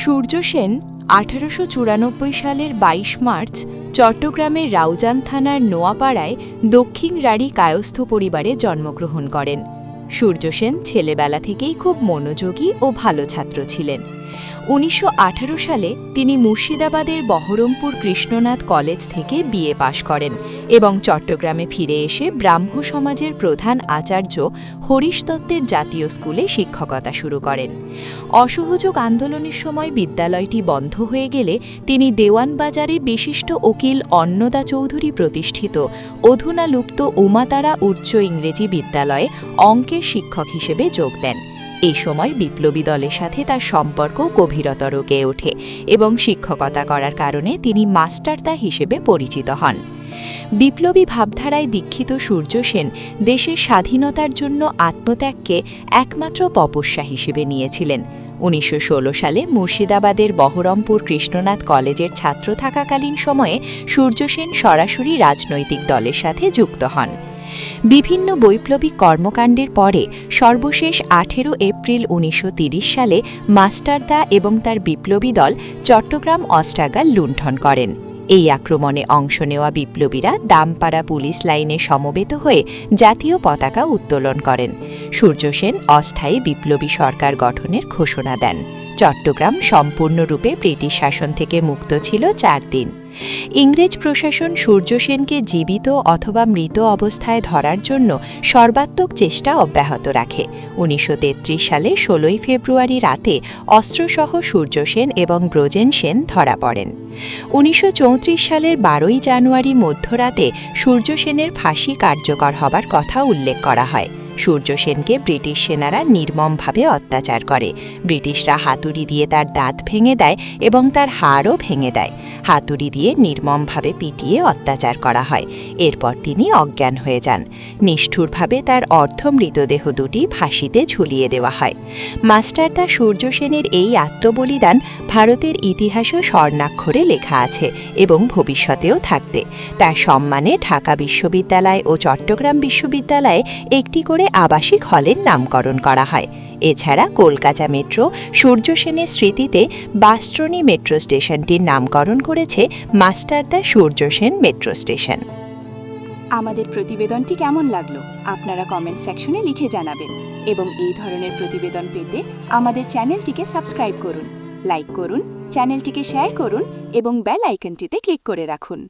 সূর্য সেন ১৮৯৪ সালের ২২ মার্চ চট্টগ্রামের রাউজান থানার নোয়াপাড়ায় দক্ষিণ রাঢ়ী কায়স্থ পরিবারে জন্মগ্রহণ করেন। সূর্য সেন ছেলেবেলা থেকেই খুব মনোযোগী ও ভালো ছাত্র ছিলেন। ১৯১৮ সালে তিনি মুর্শিদাবাদের বহরমপুর কৃষ্ণনাথ কলেজ থেকে বিএ পাশ করেন এবং চট্টগ্রামে ফিরে এসে ব্রাহ্ম সমাজের প্রধান আচার্য হরিশ দত্তের জাতীয় স্কুলে শিক্ষকতা শুরু করেন। অসহযোগ আন্দোলনের সময় বিদ্যালয়টি বন্ধ হয়ে গেলে তিনি দেওয়ানবাজারে বিশিষ্ট উকিল অন্নদা চৌধুরী প্রতিষ্ঠিত অধুনা লুপ্ত উমাতারা উচ্চ ইংরেজি বিদ্যালয়ে অঙ্কের শিক্ষক হিসেবে যোগ দেন। এই সময় বিপ্লবী দলের সাথে তার সম্পর্ক গভীরতর গেয়ে ওঠে এবং শিক্ষকতা করার কারণে তিনি মাস্টারদা হিসেবে পরিচিত হন। বিপ্লবী ভাবধারায় দীক্ষিত সূর্য সেন দেশের স্বাধীনতার জন্য আত্মত্যাগকে একমাত্র তপস্যা হিসেবে নিয়েছিলেন। ১৯১৬ সালে মুর্শিদাবাদের বহরমপুর কৃষ্ণনাথ কলেজের ছাত্র থাকাকালীন সময়ে সূর্য সেন সরাসরি রাজনৈতিক দলের সাথে যুক্ত হন। বিভিন্ন বৈপ্লবিক কর্মকাণ্ডের পরে সর্বশেষ ১৮ এপ্রিল ১৯৩০ সালে মাস্টারদা এবং তার বিপ্লবী দল চট্টগ্রাম অস্ত্রাগার লুণ্ঠন করেন। এই আক্রমণে অংশ নেওয়া বিপ্লবীরা দামপাড়া পুলিশ লাইনে সমবেত হয়ে জাতীয় পতাকা উত্তোলন করেন। সূর্য সেন অস্থায়ী বিপ্লবী সরকার গঠনের ঘোষণা দেন। চট্টগ্রাম সম্পূর্ণরূপে ব্রিটিশ শাসন থেকে মুক্ত ছিল ৪ দিন। ইংরেজ প্রশাসন সূর্য সেনকে জীবিত অথবা মৃত অবস্থায় ধরার জন্য সর্বাত্মক চেষ্টা অব্যাহত রাখে। ১৯৩৩ সালে ১৬ ফেব্রুয়ারি রাতে অস্ত্রসহ সূর্য সেন এবং ব্রজেন সেন ধরা পড়েন। ১৯৩৪ সালের ১২ জানুয়ারি মধ্যরাতে সূর্য সেনের ফাঁসি কার্যকর হবার কথা উল্লেখ করা হয়। সূর্য সেনকে ব্রিটিশ সেনারা নির্মমভাবে অত্যাচার করে। ব্রিটিশরা হাতুড়ি দিয়ে তার দাঁত ভেঙে দেয় এবং তার হাড়ও ভেঙে দেয়। হাতুড়ি দিয়ে নির্মমভাবে পিটিয়ে অত্যাচার করা হয়। এরপর তিনি অজ্ঞান হয়ে যান। নিষ্ঠুরভাবে তার অর্ধ মৃতদেহ দুটি ফাঁসিতে ঝুলিয়ে দেওয়া হয়। মাস্টারদা সূর্য সেনের এই আত্মবলিদান ভারতের ইতিহাসও স্বর্ণাক্ষরে লেখা আছে এবং ভবিষ্যতেও থাকবে। তার সম্মানে ঢাকা বিশ্ববিদ্যালয় ও চট্টগ্রাম বিশ্ববিদ্যালয়ে একটি করে আবাসিক হলের নামকরণ করা হয়। এছাড়া কলকাতা মেট্রো সূর্য সেনের স্মৃতিতে বাসট্রনি মেট্রো স্টেশনটির নামকরণ করেছে মাস্টারদা সূর্য সেন মেট্রো স্টেশন। আমাদের প্রতিবেদনটি কেমন লাগলো আপনারা কমেন্ট সেকশনে লিখে জানাবেন এবং এই ধরনের প্রতিবেদন পেতে আমাদের চ্যানেলটিকে সাবস্ক্রাইব করুন, লাইক করুন, চ্যানেলটিকে শেয়ার করুন এবং বেল আইকনটিতে ক্লিক করে রাখুন।